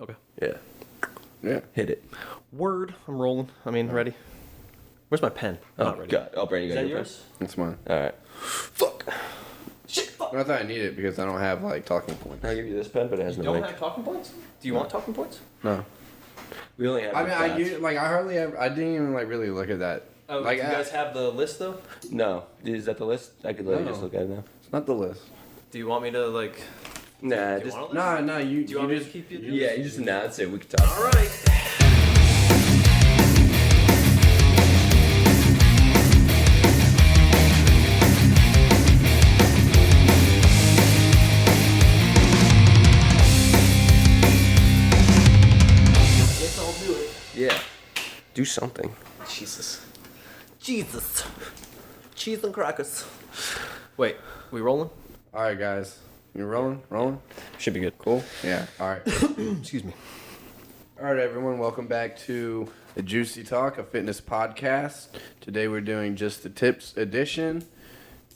Okay. Yeah. Hit it. Word. I'm rolling. Ready. Where's my pen? I'm not ready. God. Oh, Brandon, you Is got that your yours? That's mine. pen? All right. Fuck. Shit. Fuck. I thought I need it because I don't have like talking points. I'll give you this pen, but it has You no don't ink. have talking points? Do you want talking points? No. We only have. I mean, I class. do, like I hardly ever. I didn't even like really look at that. Oh, like do you guys have the list though? No. Is that the list? I could let you No. just look at it now. It's not the list. Do you want me to like? Nah. Do you Just. want a list? No, you. Do you want me just to keep you? Yeah. You just announce it. We can talk. All right. Guess I'll do it. Yeah. Do something. Jesus. Cheese and crackers. Wait, we rolling? All right, guys. You rolling? Rolling? Should be good. Cool. Yeah. All right. Excuse me. All right, everyone. Welcome back to the Juicy Talk, a fitness podcast. Today we're doing just the tips edition,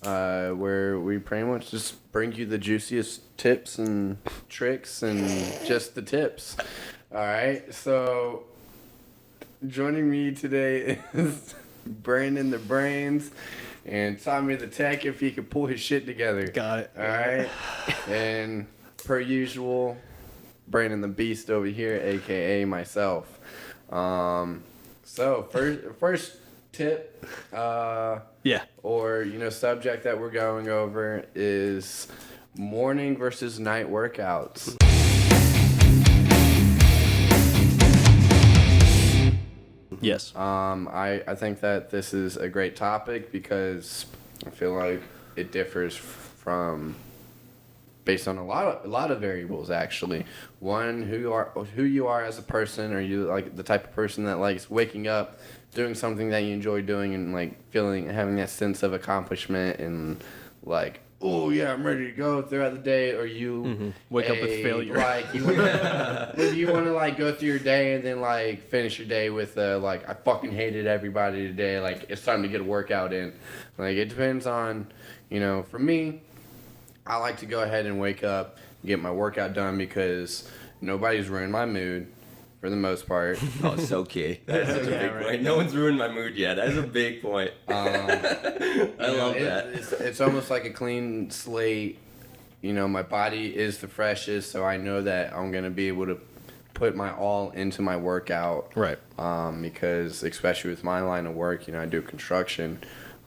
where we pretty much just bring you the juiciest tips and tricks and just the tips. All right. So joining me today is Brandon the Brains and Tommy the Tech if he could pull his shit together. Got it. All right. And per usual, Brandon the Beast over here, aka myself. So first tip, Yeah. or subject that we're going over is morning versus night workouts. Yes. I think that this is a great topic because I feel like it differs from based on a lot of variables actually. One, who you are as a person. Are you like the type of person that likes waking up, doing something that you enjoy doing and like having that sense of accomplishment and like, oh yeah, I'm ready to go throughout the day? Or you Wake up with failure. Like you want to like go through your day and then like finish your day with like, I fucking hated everybody today. Like it's time to get a workout in. Like it depends on, for me, I like to go ahead and wake up, get my workout done because nobody's ruined my mood for the most part. Oh, it's okay. That's such a big point. No one's ruined my mood yet. That's a big point. I love that. It's almost like a clean slate. My body is the freshest, so I know that I'm going to be able to put my all into my workout. Right. Because especially with my line of work, I do construction.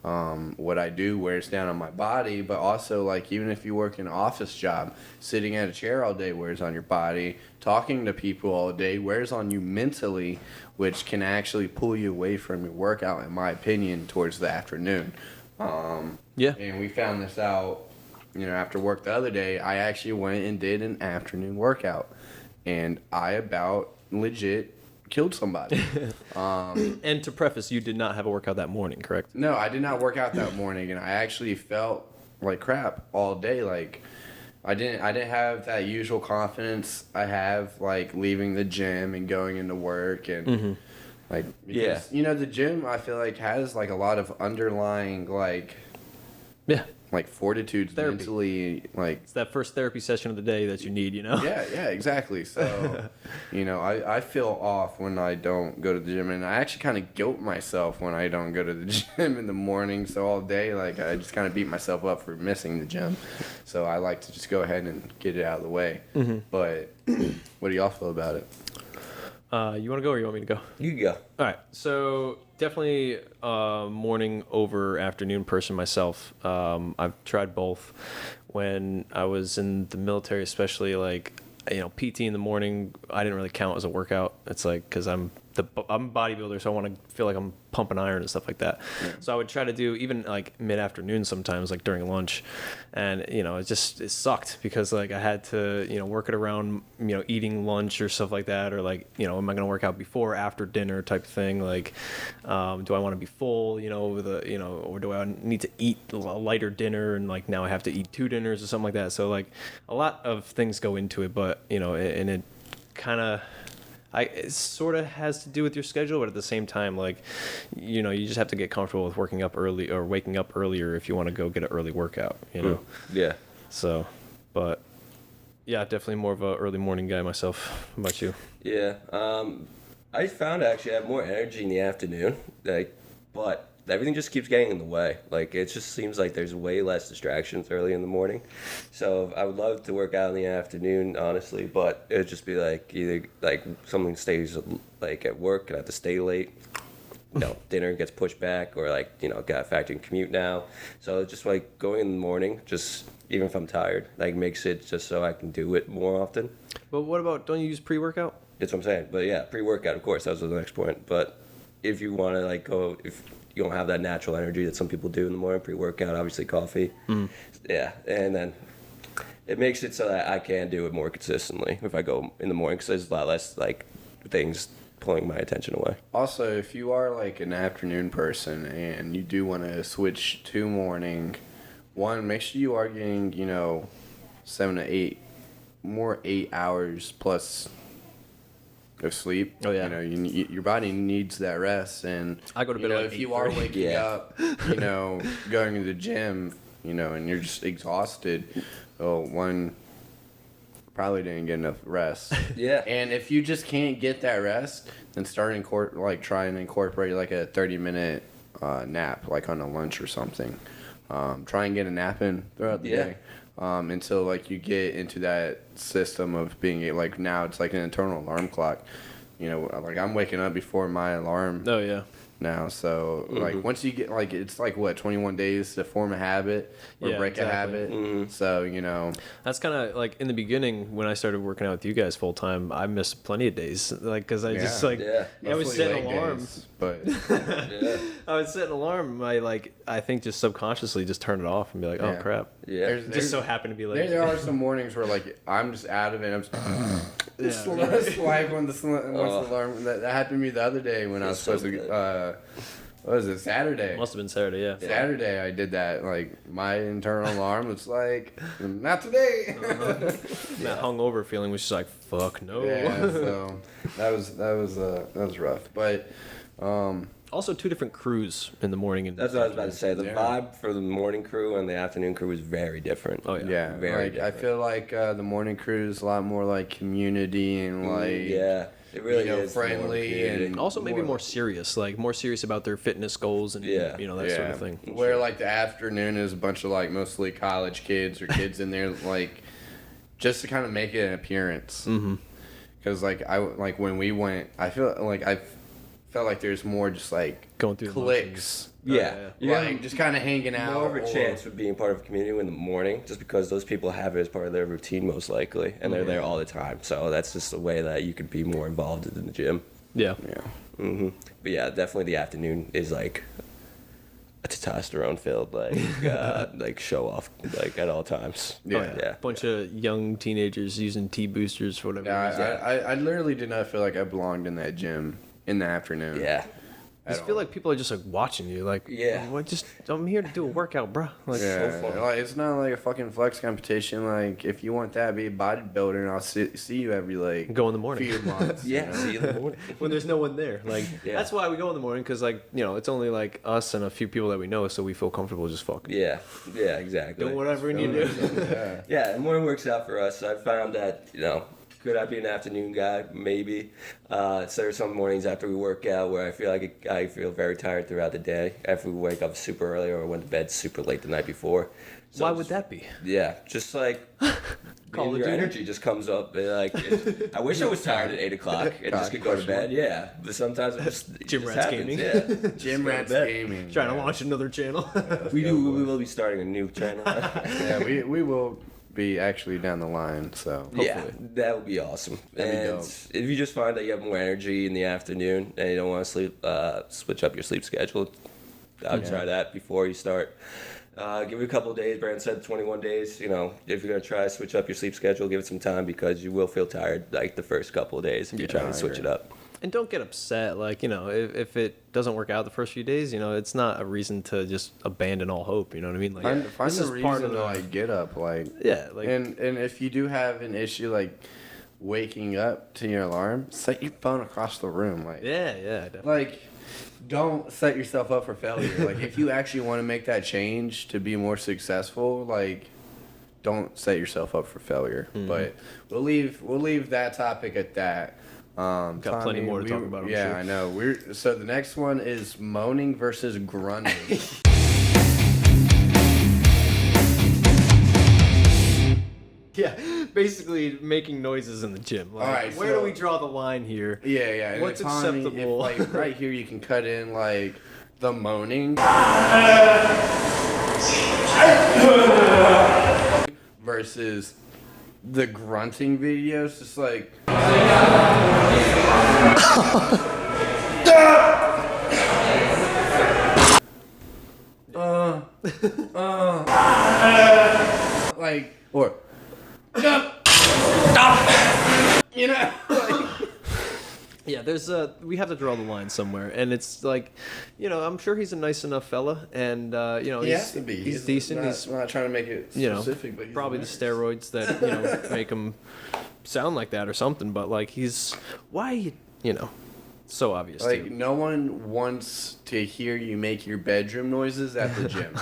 What I do wears down on my body, but also like even if you work an office job, sitting at a chair all day wears on your body. Talking to people all day wears on you mentally, which can actually pull you away from your workout, in my opinion, towards the afternoon. Yeah. And we found this out, after work the other day. I actually went and did an afternoon workout, and I about legit killed somebody. And to preface, you did not have a workout that morning, correct? No, I did not work out that morning, and I actually felt like crap all day. Like I didn't have that usual confidence I have like leaving the gym and going into work and like because, the gym I feel like has like a lot of underlying like fortitude Therapy. Mentally, like It's that first therapy session of the day that you need, yeah, exactly. So, I feel off when I don't go to the gym, and I actually kind of guilt myself when I don't go to the gym in the morning. So all day, like I just kind of beat myself up for missing the gym. So I like to just go ahead and get it out of the way. But what do y'all feel about it? You want to go or you want me to go? You go. All right. So definitely morning over afternoon person myself. I've tried both. When I was in the military, especially like, PT in the morning, I didn't really count as a workout. It's like, cause I'm a bodybuilder, so I want to feel like I'm pumping iron and stuff like that. Yeah. So I would try to do even like mid-afternoon sometimes, like during lunch, and it sucked because like I had to work it around eating lunch or stuff like that, or like am I gonna work out before or after dinner type of thing? Like, do I want to be full with or do I need to eat a lighter dinner and like now I have to eat 2 dinners or something like that? So like a lot of things go into it, but and it kind of. It sort of has to do with your schedule, but at the same time, like, you just have to get comfortable with working up early or waking up earlier if you want to go get an early workout, Yeah. So, but Yeah, definitely more of a early morning guy myself. How about you? Yeah. I found actually I have more energy in the afternoon, but everything just keeps getting in the way. Like it just seems like there's way less distractions early in the morning. So I would love to work out in the afternoon, honestly, but it'd just be like either like something stays like at work and I have to stay late. Dinner gets pushed back, or like got a factory commute now. So it's just like going in the morning, just even if I'm tired, like makes it just so I can do it more often. But what about, don't you use pre-workout? That's what I'm saying. But yeah, pre-workout, of course, that was the next point. But if you want to if you don't have that natural energy that some people do in the morning, pre-workout, obviously coffee. Yeah, and then it makes it so that I can do it more consistently if I go in the morning, because there's a lot less like things pulling my attention away. Also, if you are like an afternoon person and you do want to switch to morning, one, make sure you are getting 7 to 8 hours plus of sleep. Oh yeah. Your body needs that rest, and I go to bed at if you are 8:30. waking up, going to the gym, and you're just exhausted. Well, one, probably didn't get enough rest. Yeah. And if you just can't get that rest, then try and incorporate like a 30-minute nap, like on a lunch or something. Try and get a nap in throughout the day. Until like you get into that system of being like, now it's like an internal alarm clock. Like I'm waking up before my alarm. Oh yeah. Now, so like once you get like, it's like what, 21 days to form a habit or Yeah, break exactly. a habit. So That's kind of like in the beginning when I started working out with you guys full time. I missed plenty of days, like because I just like I would mostly set an leg alarm. days, but Yeah. I would set an alarm. I think just subconsciously just turn it off and be like, oh Yeah. crap. Yeah. there's Just so happened to be like. there are some mornings where like I'm just out of it. I'm just swipe on the alarm. That happened to me the other day when I was supposed to. What was it? Saturday. Must have been Saturday, yeah. Saturday I did that. Like my internal alarm was like, not today. That hungover feeling was just like, fuck no. Yeah. So that was rough. But Also, two different crews in the morning. And That's what I was about to say. The Yeah. vibe for the morning crew and the afternoon crew is very different. Oh yeah. yeah, Very like I different. feel like the morning crew is a lot more like community and like Yeah, it really is more friendly community. and Also, maybe more serious, like more serious about their fitness goals and Yeah. that sort of thing. Where like the afternoon is a bunch of like mostly college kids or kids in there like just to kind of make it an appearance. Because like when we went, I felt like there's more just like Going through the cliques. Yeah. Like just kind of hanging out. More of a or- chance for being part of a community in the morning, just because those people have it as part of their routine most likely, and they're there all the time. So that's just a way that you could be more involved in the gym. Yeah. Yeah. But yeah, definitely the afternoon is like a testosterone filled like show off like at all times. Yeah. Oh, yeah. Yeah. Bunch of young teenagers using T boosters for whatever Yeah, reason. I literally did not feel like I belonged in that gym in the afternoon. Yeah. I just feel like people are just like watching you, like, Yeah. well, I'm here to do a workout, bro. Like, Yeah, fun. like, it's not like a fucking flex competition. Like, if you want that, be a bodybuilder, and I'll see you every like go in the morning few months. Yeah. See you in the morning. when there's no one there. Like, Yeah. that's why we go in the morning, because like it's only like us and a few people that we know, so we feel comfortable just fucking Yeah. Yeah. Exactly. doing whatever we need to do. Yeah. Yeah, the morning works out for us. I found that, could I be an afternoon guy? Maybe. So there's some mornings after we work out where I feel very tired throughout the day. After we wake up super early or went to bed super late the night before. So Why would that be? Yeah, just like Call of your Duty? energy just comes up. I wish I was tired at 8 o'clock and just could go to bed. Yeah, but sometimes it Gym just Rats happens. Gaming. Yeah, Gym Rats bed. Gaming. Trying to yeah. launch another channel. we will be starting a new channel. Yeah, we will be actually down the line. So Yeah, that would be awesome. That'd be And dope. if you just find that you have more energy in the afternoon and you don't want to switch up your sleep schedule, I would try that before you start. Give it a couple of days. Brandon said 21 days. If you're going to try to switch up your sleep schedule, give it some time, because you will feel tired like the first couple of days if you're trying to switch it up. And don't get upset. Like, if it doesn't work out the first few days, it's not a reason to just abandon all hope. You know what I mean? Like, find this the is reason part of to the, like get up, like yeah, like, and if you do have an issue like waking up to your alarm, set your phone across the room, like yeah, definitely. like don't set yourself up for failure. Like if you actually want to make that change to be more successful, like don't set yourself up for failure. But we'll leave that topic at that. Got plenty more to talk about. I'm yeah, sure. I know. So the next one is moaning versus grunting. Yeah, basically making noises in the gym. Like, All right, where do we draw the line here? Yeah. and What's Tommy, acceptable? If, like, right here, you can cut in like the moaning versus the grunting videos. Just like. Like, or you know, like, Yeah, there's we have to draw the line somewhere, and it's like, I'm sure he's a nice enough fella, and he has to be. He's decent. He's not trying to make it specific, but he's probably nice. the steroids that make him sound like that or something. But like, so obvious. Like, too. no one wants to hear you make your bedroom noises at the gym.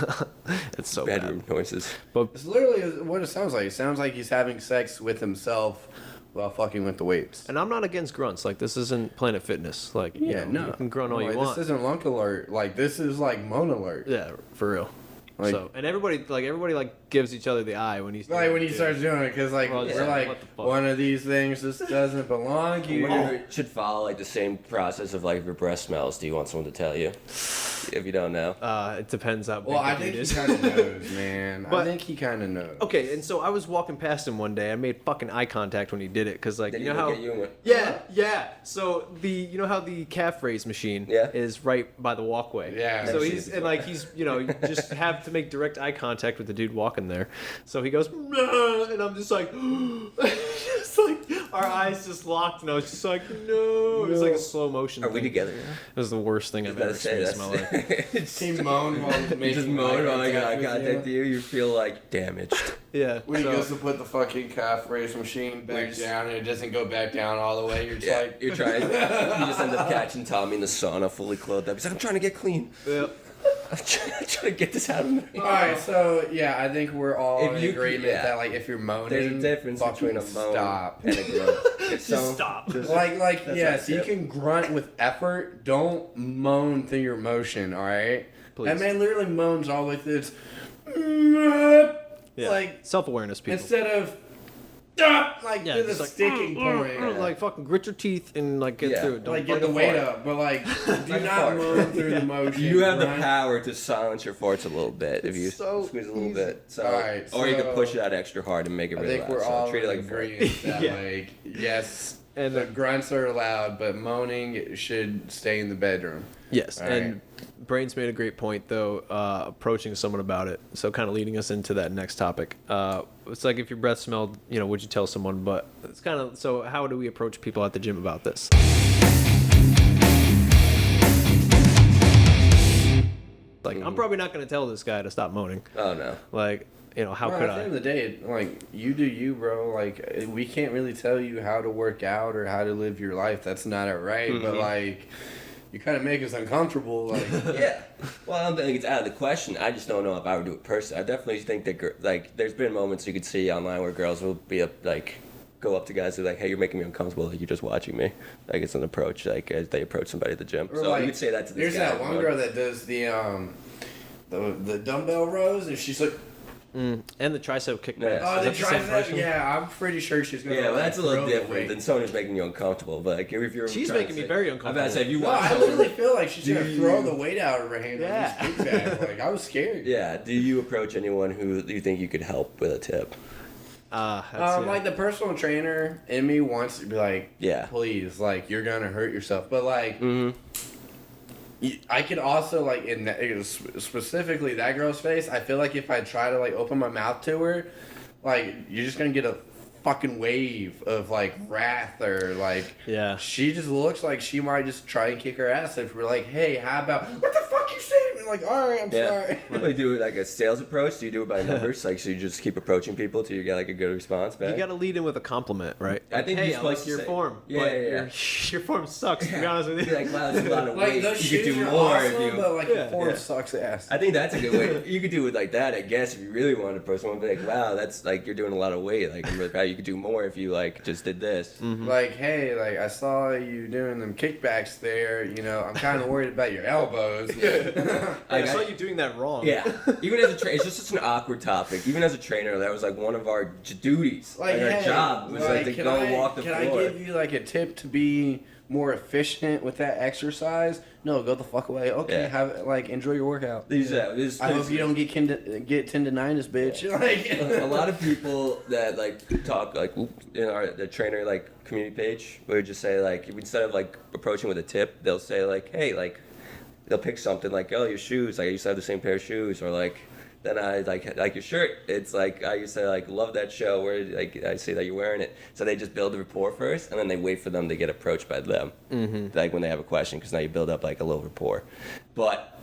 It's so Bedroom bad. noises. But It's literally what it sounds like. It sounds like he's having sex with himself while fucking with the weights. and I'm not against grunts. Like, this isn't Planet Fitness. Like, you can grunt all you Like, want. This isn't Lunk Alert. Like, this is like Moan Alert. Yeah, for real. Like- So, and everybody gives each other the eye when he's Like when he doing it, starts doing it, because like Well, we're yeah, like what the fuck? one of these things just doesn't belong here. It should follow like the same process of like if your breath smells. Do you want someone to tell you? If you don't know. It depends how big Well, I the think dude he is. kind of knows, man. I But- think he kind of knows. Okay, and so I was walking past him one day. I made fucking eye contact when he did it, cause like Did you he know look how at you and went, yeah. So you know how the calf raise machine Yeah. is right by the walkway. Yeah. So Never he's seen it and like he's you just have to make direct eye contact with the dude walking there. So he goes, "Nah," and I'm just like, just like our eyes just locked, and I was just like, no. It was like a slow motion. Are we thing. together? It was the worst thing I've I ever was about to experienced in my life. that's. He moaned while You making just moan while I got eye with contact you. you. You feel like damaged. Yeah. When he so- goes to put the fucking calf raise machine back just- down and it doesn't go back down all the way, you're just Yeah, like, you're trying. You just end up catching Tommy in the sauna, fully clothed up. He's like, I'm trying to get clean. yeah. I'm trying to get this out of me. all right. So yeah, I think we're all If in you- agreement yeah. that like if you're moaning, There's a difference fucking between a moan stop. and a grunt. It's Just stop. Like That's yes, not you tip. can grunt with effort. Don't moan through your motion. All right. Please. That man literally moans all like this. Yeah. Like self-awareness, people. instead of like Yeah, to the just like, sticking point. Like fucking grit your teeth and like get Yeah. through it. Don't Like get fucking the weight fart. up, but like do Like a not fart. moan through the motion. You have the grunt. power to silence your farts a little bit if you so squeeze a little easy. bit. So, Alright, or you so- can push it out extra hard and make it I really think loud. we're So all treat it in like a fart. agreement that Yeah. like yes, And the grunts are allowed, but moaning should stay in the bedroom. Yes, All and Brains made a great point though, approaching someone about it. So kind of leading us into that next topic. It's like if your breath smelled, would you tell someone? But it's kind of so. How do we approach people at the gym about this? Like, I'm probably not going to tell this guy to stop moaning. Oh no. Like, how Well, could at the I? end of the day, like you do you, bro. Like we can't really tell you how to work out or how to live your life. That's not it, right? But like, you kind of make us uncomfortable. Like, Yeah. Well, I don't think it's out of the question. I just don't know if I would do it personally. I definitely think that there's been moments you could see online where girls will be go up to guys and be like, hey, you're making me uncomfortable. Like, you're just watching me. Like, it's an approach. Like, as they approach somebody at the gym. or So like, you would say that to this there's guy. that one girl that does the dumbbell rows, and she's like, And the tricep kickback. Yeah. oh, Is the that the same tricep. person? Yeah, I'm pretty sure she's gonna. Yeah, well, that's a little throw the different weight. than someone who's making you uncomfortable. But like, if you're She's trying making to me say- very I'm about to uncomfortable. say, if you No, watch I someone, literally feel like she's gonna Do throw you- the weight out of her hand. Yeah. On this kickback. Like I was scared. yeah, do you approach anyone who you think you could help with a tip? Like the personal trainer in me wants to be like, Yeah. please, like you're gonna hurt yourself. But like, Mm-hmm. I could also like in that specifically that girl's face. I feel like if I try to like open my mouth to her, like you're just gonna get a fucking wave of like wrath or like. Yeah. She just looks like she might just try and kick her ass if we're like, hey, how about what the fuck you saying? And like, all right, I'm sorry. What do you do, like a sales approach? Do you do it by numbers? Like, so you just keep approaching people till you get like a good response back? You got to lead in with a compliment, right? I think hey, you're I supposed like to your say- form. Yeah, but yeah, yeah. Your form sucks, to be honest with Be you. like, wow, that's a lot of Like weight. those You could shoes do are more awesome, if you. but like your Yeah, form yeah. sucks ass. I think that's a good way. You could do it like that, I guess, if you really wanted to approach someone. Be like, wow, that's like you're doing a lot of weight. Like, I'm really proud. You could do more if you like just did this. Like, hey, like I saw you doing them kickbacks there. You know, I'm kind of worried about your elbows. I saw you doing that wrong. Yeah, even as a trainer, it's just such an awkward topic. Even as a trainer, that was like one of our duties. Like, our hey, job was like to can go I, walk the can floor. I give you like a tip to be more efficient with that exercise? No, go the fuck away. Okay, Yeah. have like enjoy your workout. This I hope you don't get tendonitis, bitch. Like a lot of people that like talk like in the trainer like community page, we would just say like instead of like approaching with a tip, they'll say like, hey, like they'll pick something like, oh, your shoes, like I used to have the same pair of shoes, or like then I like your shirt. It's like I used to like love that show where like I see that you're wearing it. So they just build a rapport first, and then they wait for them to get approached by them, like when they have a question, because now you build up like a little rapport. But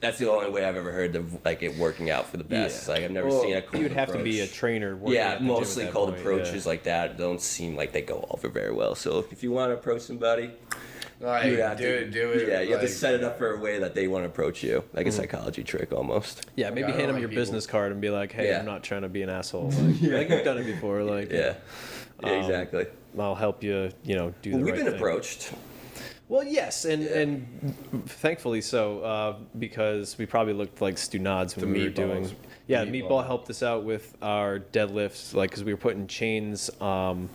that's the only way I've ever heard of like it working out for the best. Yeah. Like I've never Well, seen a cold You would have approach. to be a trainer. working Yeah, at the gym at mostly that cold point, approaches yeah. like that don't seem like they go over very well. So if you want to approach somebody, you would have do to it. Yeah, you have to like- set it up for a way that they want to approach you, like a psychology trick almost. Yeah, maybe I don't hand them like your people. business card and be like, "Hey, Yeah. I'm not trying to be an asshole. Like you've done it before. Like, Yeah, yeah, exactly. I'll help you. You know, do the Well, we've right been thing." approached. Well, yes, and thankfully so, because we probably looked like stunads when The we were meatballs. doing. Yeah, Meatball. Meatball helped us out with our deadlifts, like because we were putting chains on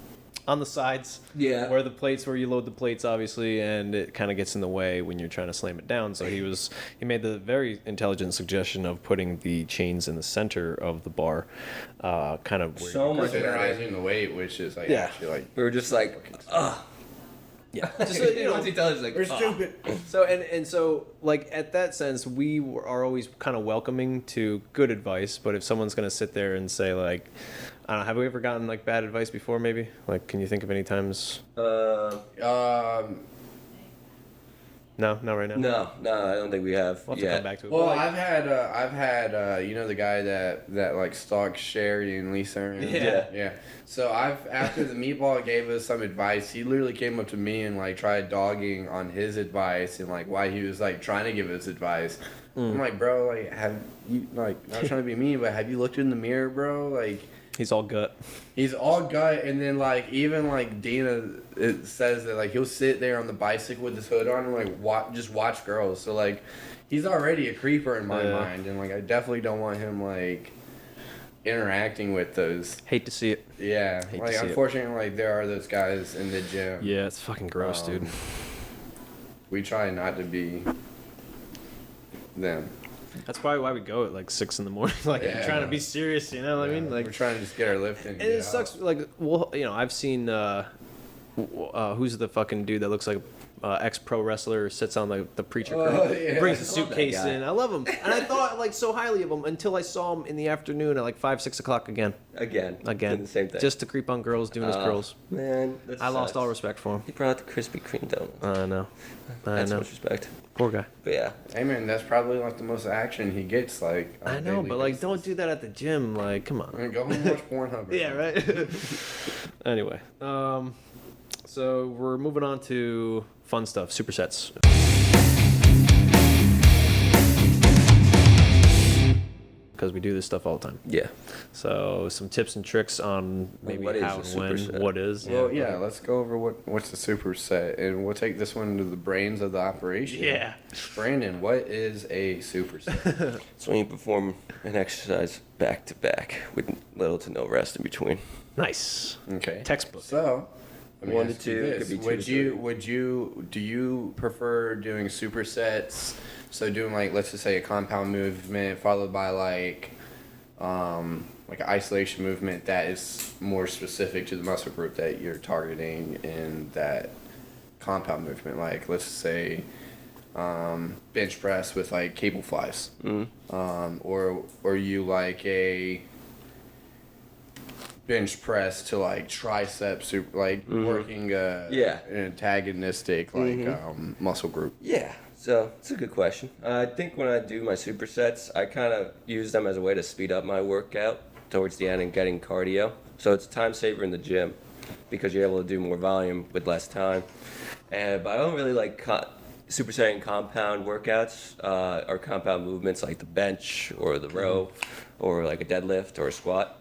the sides. Yeah. Where the plates, where you load the plates, obviously, and it kind of gets in the way when you're trying to slam it down. So he made the very intelligent suggestion of putting the chains in the center of the bar, kind of where So much better. Containerizing the weight, which is like Yeah. actually like We were just like, ugh. yeah. Just, you know, Once he tells us, like, we're "Ugh." stupid. So and so like at that sense are always kind of welcoming to good advice, but if someone's gonna sit there and say like, I don't know, have we ever gotten like bad advice before? Maybe like, can you think of any times? No, not right now. No, I don't think we have. We'll have to yet. come back to it. Well, Like, I've had you know the guy that like stalks Sherry and Lisa. And Yeah. So after the meatball gave us some advice, he literally came up to me and like tried dogging on his advice and like why he was like trying to give us advice. I'm like, bro, like have you like not trying to be mean, but have you looked in the mirror, bro? Like he's all gut. he's all gut, and then like even like Dina it says that like he'll sit there on the bicycle with his hood on and like watch girls. So like he's already a creeper in my Yeah. mind, and like I definitely don't want him like interacting with those. Hate to see it. Yeah, Hate to like see it. unfortunately, like there are those guys in the gym. Yeah, it's fucking gross, dude. We try not to be them. That's probably why we go at like 6 a.m. Like Yeah. trying to be serious, you know what I mean? Like we're trying to just get our lift in. and it sucks. Like, well, you know, I've seen who's the fucking dude that looks like ex-pro wrestler, sits on the preacher curl, yeah. brings a I love that suitcase guy. in. I love him, and I thought like so highly of him until I saw him in the afternoon at like 5, 6 o'clock again. Again. Doing the same thing. just to creep on girls doing his curls. Man, I lost all respect for him. He brought out the Krispy Kreme donuts. I know. That's much respect. Poor guy. But yeah. Hey man, that's probably like the most action he gets. Like on I a know, daily but like, basis. don't do that at the gym. Like, come I on. mean, go home and watch Pornhub. or Yeah, something. right. Anyway, so we're moving on to fun stuff, supersets. Because we do this stuff all the time. Yeah. So some tips and tricks on maybe what is how a and when, superset? what is. Well, yeah, let's go over what's the superset, and we'll take this one to the brains of the operation. Yeah. Brandon, what is a superset? It's when you perform an exercise back to back with little to no rest in between. Nice. Okay. Textbook. So, let me 1 to ask you 2, this. could be 2 to do you prefer doing supersets? So doing like, let's just say a compound movement followed by like an isolation movement that is more specific to the muscle group that you're targeting in that compound movement. Like let's say bench press with like cable flies, or you like a bench press to like working Yeah. an antagonistic like muscle group. Yeah. So it's a good question. I think when I do my supersets, I kind of use them as a way to speed up my workout towards the end and getting cardio. So it's a time saver in the gym because you're able to do more volume with less time. But I don't really like supersetting compound workouts or compound movements like the bench or the row or like a deadlift or a squat,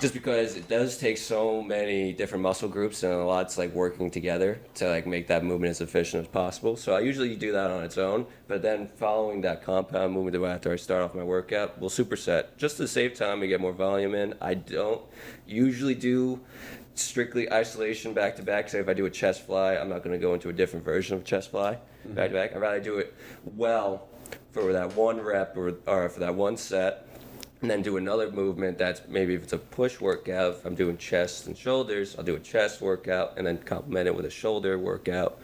just because it does take so many different muscle groups and a lot's like working together to like make that movement as efficient as possible. So I usually do that on its own, but then following that compound movement after I start off my workout, we'll superset just to save time and get more volume in. I don't usually do strictly isolation back to back. Say if I do a chest fly, I'm not going to go into a different version of chest fly back to back. I'd rather do it well for that one rep or for that one set, and then do another movement that's maybe if it's a push workout, if I'm doing chest and shoulders, I'll do a chest workout and then complement it with a shoulder workout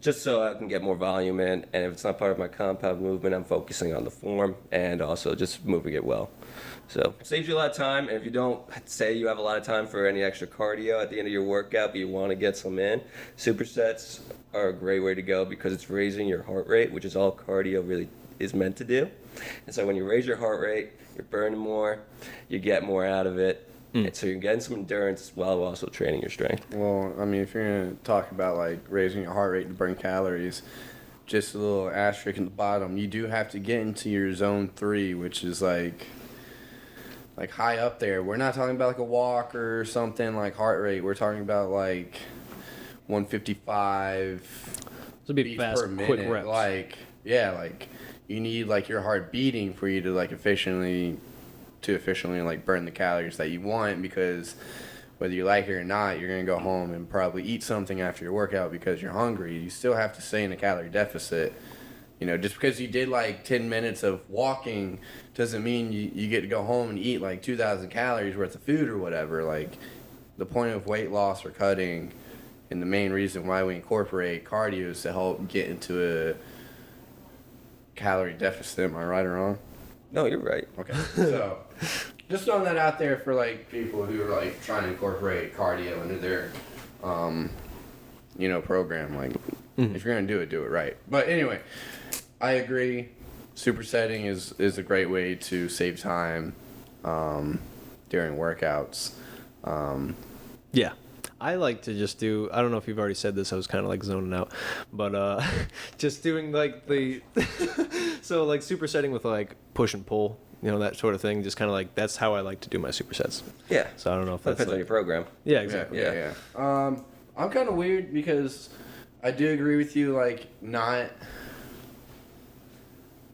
just so I can get more volume in. And if it's not part of my compound movement, I'm focusing on the form and also just moving it well. So it saves you a lot of time, and if you don't say you have a lot of time for any extra cardio at the end of your workout, but you want to get some in, supersets are a great way to go because it's raising your heart rate, which is all cardio really is meant to do. And so when you raise your heart rate, you're burning more, you get more out of it, and so you're getting some endurance while also training your strength. Well, I mean, if you're going to talk about like raising your heart rate to burn calories, just a little asterisk in the bottom, you do have to get into your zone 3, which is like high up there. We're not talking about like a walk or something like heart rate. We're talking about like 155 This would be beats fast, per minute. quick reps. Like, yeah, like you need like your heart beating for you to like efficiently like burn the calories that you want, because whether you like it or not, you're going to go home and probably eat something after your workout because you're hungry. You still have to stay in a calorie deficit. You know, just because you did like 10 minutes of walking doesn't mean you get to go home and eat like 2,000 calories worth of food or whatever. Like, the point of weight loss or cutting, and the main reason why we incorporate cardio is to help get into a calorie deficit. Am I right or wrong? No, you're right. Okay. So, just throwing that out there for like people who are like trying to incorporate cardio into their, program. Like, if you're gonna do it right. But anyway, I agree. Supersetting is a great way to save time during workouts. Yeah. I like to just do, I don't know if you've already said this, I was kind of like zoning out, but just doing like so like supersetting with like push and pull, that sort of thing, just kind of like, that's how I like to do my supersets. Yeah. So I don't know if That that's depends on like, your program. yeah, exactly. Yeah. I'm kind of weird because I do agree with you, like, not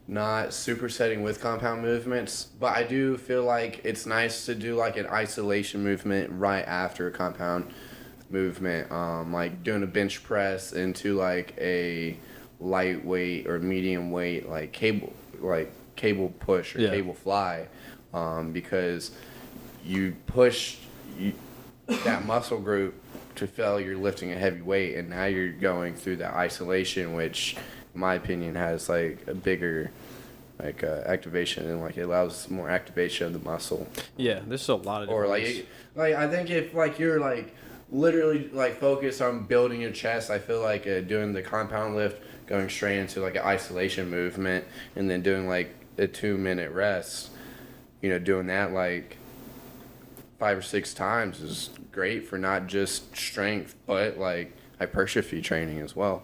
supersetting with compound movements, but I do feel like it's nice to do like an isolation movement right after a compound movement, like doing a bench press into like a lightweight or medium weight like cable push or cable fly, because you push that muscle group to feel you're lifting a heavy weight, and now you're going through that isolation, which in my opinion has like a bigger activation, and like it allows more activation of the muscle. Yeah, there's a lot of different Or ways. like I think if like you're like literally like focused on building your chest, I feel like doing the compound lift, going straight into like an isolation movement, and then doing like a 2-minute rest, doing that like 5 or 6 times is great for not just strength but like hypertrophy training as well,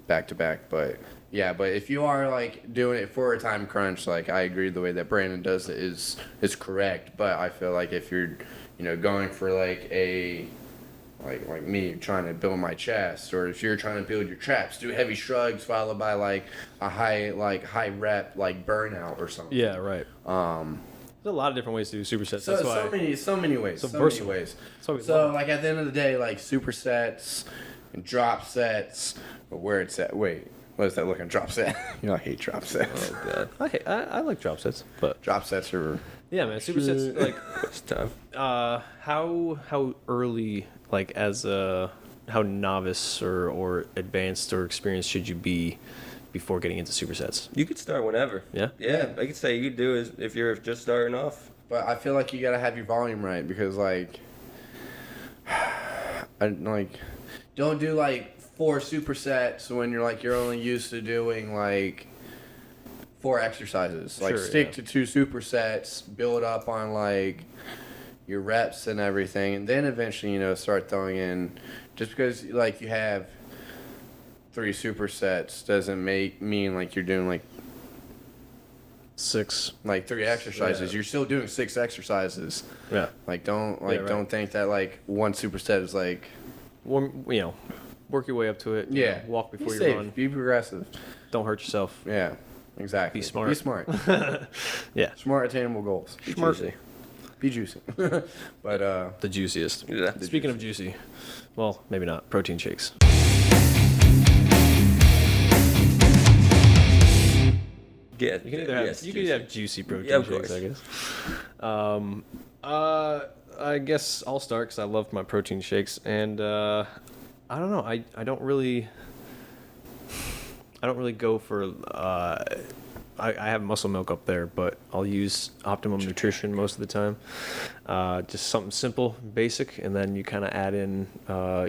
back to back. But yeah, but if you are like doing it for a time crunch, like I agree the way that Brandon does it is correct. But I feel like if you're going for like a like me trying to build my chest, or if you're trying to build your traps, do heavy shrugs followed by like a high rep like burnout or something. Yeah, right. There's a lot of different ways to do supersets. So, That's why so many ways. So So many versatile. ways. So So like at the end of the day, like supersets and drop sets, or where it's at. Wait, what is that looking drop set? I hate drop sets. Oh, God. I like drop sets, but Drop sets are yeah, man, supersets like It's tough. how early, like as a how novice or advanced or experienced should you be before getting into supersets? You could start whenever. Yeah? Yeah, I could say you could do is if you're just starting off. But I feel like you gotta have your volume right, because like, I like don't do like 4 supersets when you're only used to doing like 4 exercises. Like Sure, stick yeah. to 2 supersets, build up on like your reps and everything, and then eventually start throwing in. Just because like you have 3 supersets doesn't mean like you're doing like 6. 3 exercises. Yeah. You're still doing 6 exercises. Yeah. Like don't right. don't think that like 1 superset is like Work your way up to it. Walk before you safe, run. be progressive. Don't hurt yourself. Yeah, exactly. Be smart. Be smart. Yeah. Smart, attainable goals. Be Smart. juicy. Be juicy. But The juiciest. Yeah. Speaking of juicy, well, maybe not. Protein shakes. Yeah. You can either have yes, you can either have juicy protein Yeah, of shakes, course. I guess. I guess I'll start because I love my protein shakes, and I don't know. I don't really go for. I have muscle milk up there, but I'll use Optimum Nutrition most of the time. Just something simple, basic, and then you kind of add in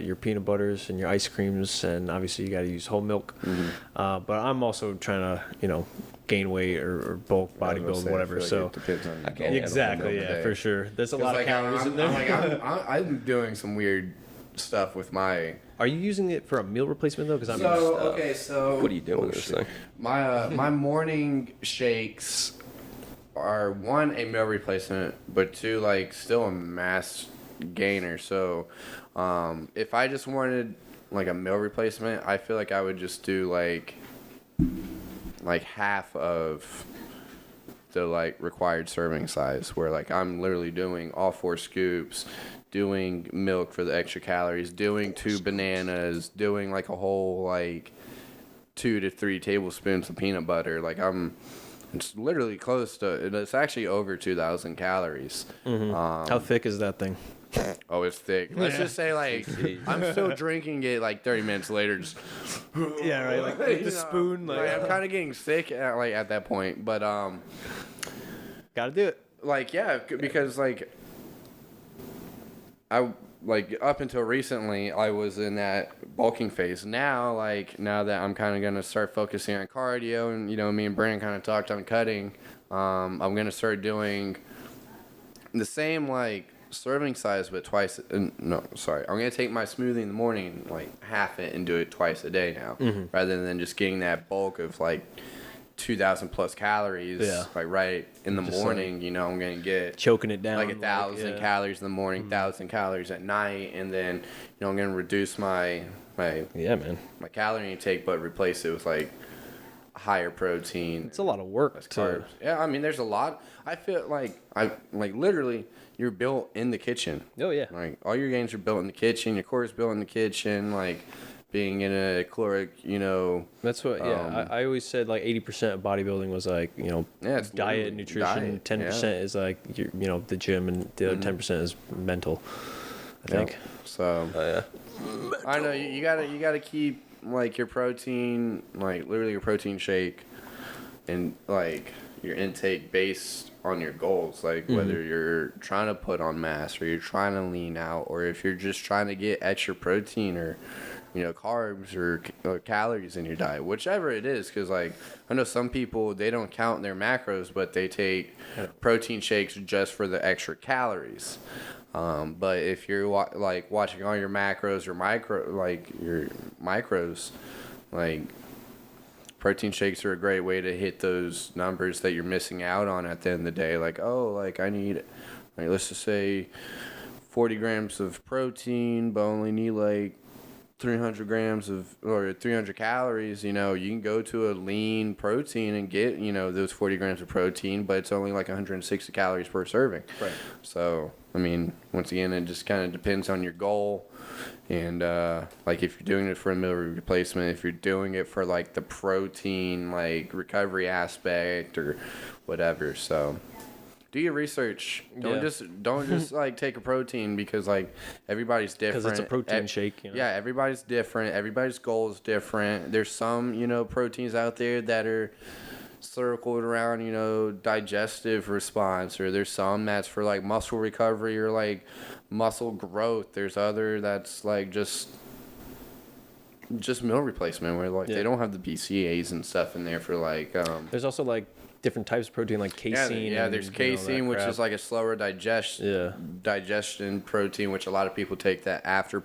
your peanut butters and your ice creams, and obviously you got to use whole milk. Mm-hmm. But I'm also trying to, gain weight or bulk, bodybuild, whatever. So it depends on I can't exactly, handle yeah, the for day. sure. There's a 'Cause, lot of like, calories in there. I'm doing some weird stuff with my. Are you using it for a meal replacement though? Because I'm So What are you doing with this shit. thing? My morning shakes are 1 a meal replacement, but 2 like still a mass gainer. So if I just wanted like a meal replacement, I feel like I would just do like half of the like required serving size, where like I'm literally doing all 4 scoops, doing milk for the extra calories, doing 2 bananas, doing like a whole like 2 to 3 tablespoons of peanut butter. Like it's literally close to, it's actually over 2,000 calories. How thick is that thing? Oh, it's thick. Let's just say like I'm still drinking it like 30 minutes later. Just, Yeah, right. Like with the spoon, like I'm kind of getting sick at that point, but gotta do it. like yeah, because like I like up until recently I was in that bulking phase. Now that I'm kind of gonna start focusing on cardio, and me and Brandon kind of talked on cutting, I'm gonna start doing the same like serving size but twice. No, sorry, I'm gonna take my smoothie in the morning, like half it, and do it twice a day now, rather than just getting that bulk of like 2,000 plus calories, like right in the Just morning. I'm gonna get Choking it down. like 1,000 calories in the morning, 1,000 calories at night, and then I'm gonna reduce my Yeah, man. calorie intake, but replace it with like higher protein. It's a lot of work less to. carbs. Yeah, I mean, there's a lot. I feel like literally you're built in the kitchen. Oh yeah. Like all your gains are built in the kitchen. Your core is built in the kitchen. Like being in a caloric, That's what. Yeah, I always said like 80% of bodybuilding was like Yeah, it's diet, literally nutrition. diet, 10% is like the gym, and the other 10% is mental. I think. Yep. So Oh yeah. I know you gotta keep like your protein, like literally your protein shake, and like your intake based on your goals, like whether you're trying to put on mass or you're trying to lean out, or if you're just trying to get extra protein or carbs or calories in your diet, whichever it is. Because like I know some people, they don't count their macros, but they take protein shakes just for the extra calories. But if you're watching all your macros or your micros, like protein shakes are a great way to hit those numbers that you're missing out on at the end of the day. Like, oh, like I need, like let's just say 40 grams of protein, but only need like 300 grams or 300 calories. You can go to a lean protein and get those 40 grams of protein, but it's only like 160 calories per serving. Right. So I mean, once again, it just kind of depends on your goal, and like if you're doing it for a meal replacement, if you're doing it for like the protein like recovery aspect or whatever. So do your research. Don't just like take a protein because like everybody's different. Because it's a protein shake. Yeah, everybody's different. Everybody's goal is different. There's some proteins out there that are circled around digestive response, or there's some that's for like muscle recovery or like muscle growth. There's other that's like just just meal replacement where like Yeah. they don't have the BCAAs and stuff in there for like There's also like different types of protein, like casein. yeah, and, there's you know, that casein, which crap. is like a slower digestion protein, which a lot of people take that after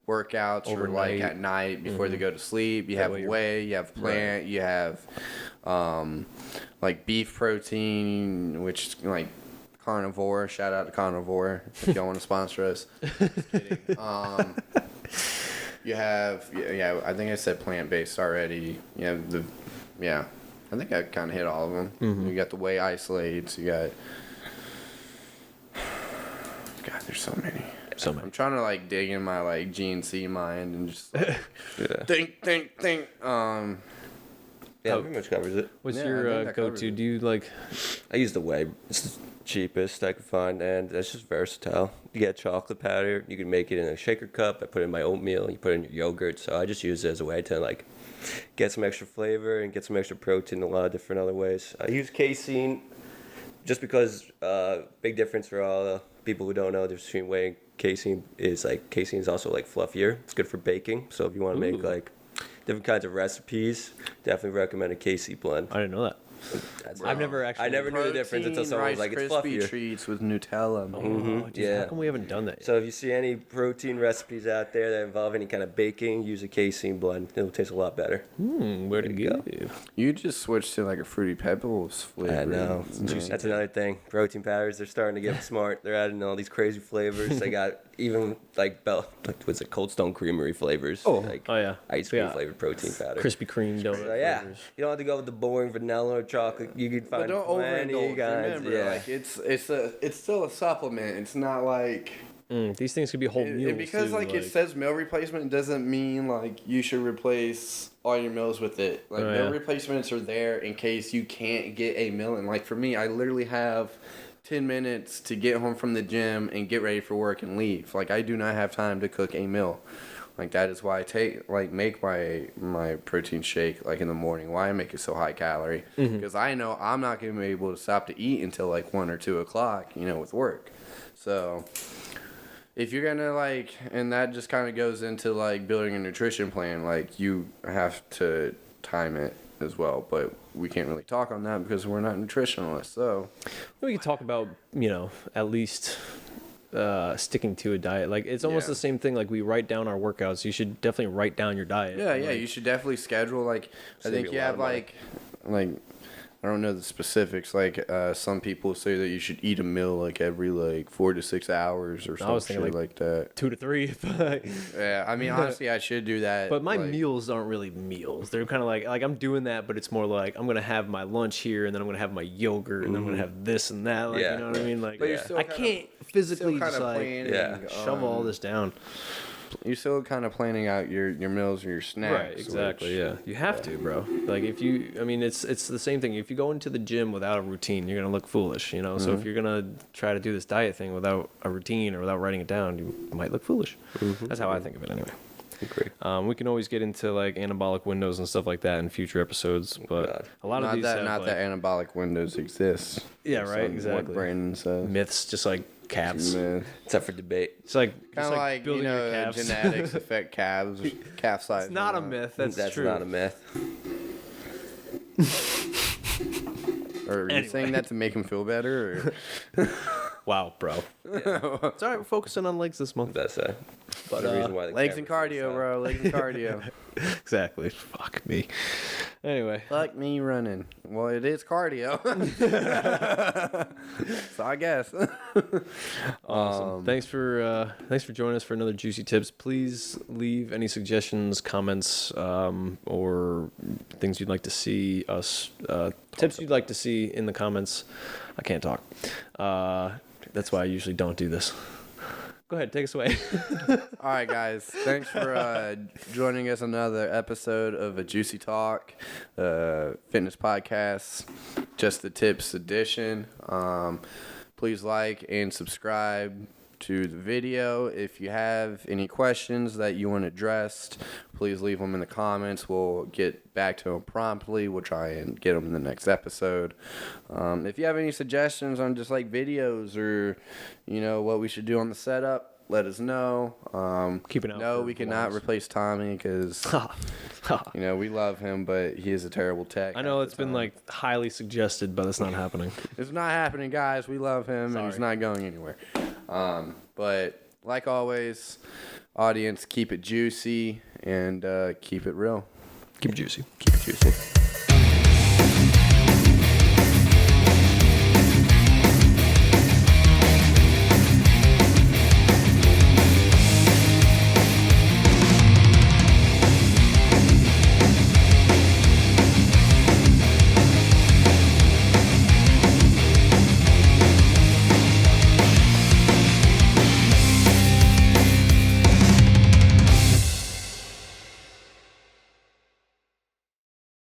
workouts or like Overnight. at night before they go to sleep. You have way you're- whey, you have plant, you have like beef protein, which is like carnivore. Shout out to carnivore if y'all want to sponsor us. Just kidding. You have I think I said plant based already. You have I think I kind of hit all of them. Mm-hmm. You got the whey isolates. You got God, there's so many. I'm trying to like dig in my like GNC mind and just like, think. Yeah, pretty much covers it. What's Yeah, I your think that covers go-to? it. Do you like? I use the whey. It's the cheapest I could find, and it's just versatile. You get chocolate powder. You can make it in a shaker cup. I put it in my oatmeal. You put it in your yogurt. So I just use it as a way to like get some extra flavor and get some extra protein in a lot of different other ways. I use casein just because big difference for all the people who don't know the difference between whey and casein is like casein is also like fluffier. It's good for baking. So if you want to make Ooh. like different kinds of recipes, definitely recommend a casein blend. I didn't know that. I've never actually. I never knew the difference until someone was like, it's Crispy fluffier. treats with Nutella. Man. Oh, dude, yeah. How come we haven't done that yet? So if you see any protein recipes out there that involve any kind of baking, use a casein blend. It'll taste a lot better. Where to you go? go. You just switched to like a Fruity Pebbles flavor. I know. That's another thing. Protein powders, they're starting to get smart. They're adding all these crazy flavors. They got even like what's it, Cold Stone Creamery flavors. Like Oh yeah. ice cream Yeah. flavored protein powder. Krispy Kreme donut So, yeah, flavors. you don't have to go with the boring vanilla or chocolate. You can But find don't plenty overindulge. of kinds. Remember, Yeah. like it's still a supplement. It's not like These things could be whole meals. and because too, like it says meal replacement, it doesn't mean like you should replace all your meals with it. Like Oh, meal yeah. replacements are there in case you can't get a meal. And like for me, I literally have 10 minutes to get home from the gym and get ready for work and leave. Like I do not have time to cook a meal. Like that is why I make my protein shake like in the morning. Why I make it so high calorie because I know I'm not gonna be able to stop to eat until like 1 or 2 o'clock. You know, with work. So if you're gonna like, and that just kind of goes into like building a nutrition plan. Like you have to time it as well, but we can't really talk on that because we're not nutritionalists. So we could talk about at least sticking to a diet. Like it's almost Yeah. the same thing. Like we write down our workouts. You should definitely write down your diet. yeah, Like, you should definitely schedule. Like I Save think you a you lot have of money. like I don't know the specifics. Like some people say that you should eat a meal like every like 4 to 6 hours or I was something thinking, like that. 2 to 3. But, Yeah, I mean honestly, I should do that. but my like, meals aren't really meals. They're kind of like I'm doing that, but it's more like I'm gonna have my lunch here, and then I'm gonna have my yogurt, and then I'm gonna have this and that. Like, Yeah. you know what I mean? Like But you're still I kinda- can't physically still just kind of like planning. yeah, shove all this down. You're still kind of planning out your meals or your snacks. Right, exactly. which- Yeah, you have to, bro. Like if you, I mean, it's the same thing. If you go into the gym without a routine, you're gonna look foolish, you know. So if you're gonna try to do this diet thing without a routine or without writing it down, you might look foolish. That's how I think of it, anyway. Agree. We can always get into like anabolic windows and stuff like that in future episodes, but God. a lot of Not these that have, not like, that anabolic windows exist. Yeah, Based right, on exactly. What Brandon says. myths, just like calves. Man. It's up for debate. It's like Kind just of like building your calves. genetics affect calves, calf size. It's not a and myth. That's true. not a myth. Or are you Anyway. saying that to make him feel better? Wow, bro. It's all right. We're focusing on legs this month. That's But, the reason why the Or legs and camera's cardio, on. bro. Legs and cardio. Exactly. Fuck me. Anyway. Fuck me running. Well, it is cardio. So I guess. Awesome. Thanks for joining us for another Juicy Tips. Please leave any suggestions, comments, or things you'd like to see us tips you'd like to see in the comments. I can't talk. That's why I usually don't do this. Go ahead, take us away. All right, guys. Thanks for joining us another episode of a Juicy Talk fitness podcast, Just the Tips edition. Please like and subscribe to the video. If you have any questions that you want addressed, please leave them in the comments. We'll get back to them promptly. We'll try and get them in the next episode. If you have any suggestions on just like videos or, what we should do on the setup, let us know. Keep an eye out No, for we cannot vlogs. replace Tommy because we love him, but he is a terrible tech. I know half it's the been time. like highly suggested, but it's not happening. It's not happening, guys. We love him, and he's Sorry. not going anywhere. But like always, audience, keep it juicy and keep it real. Keep it juicy. Keep it juicy.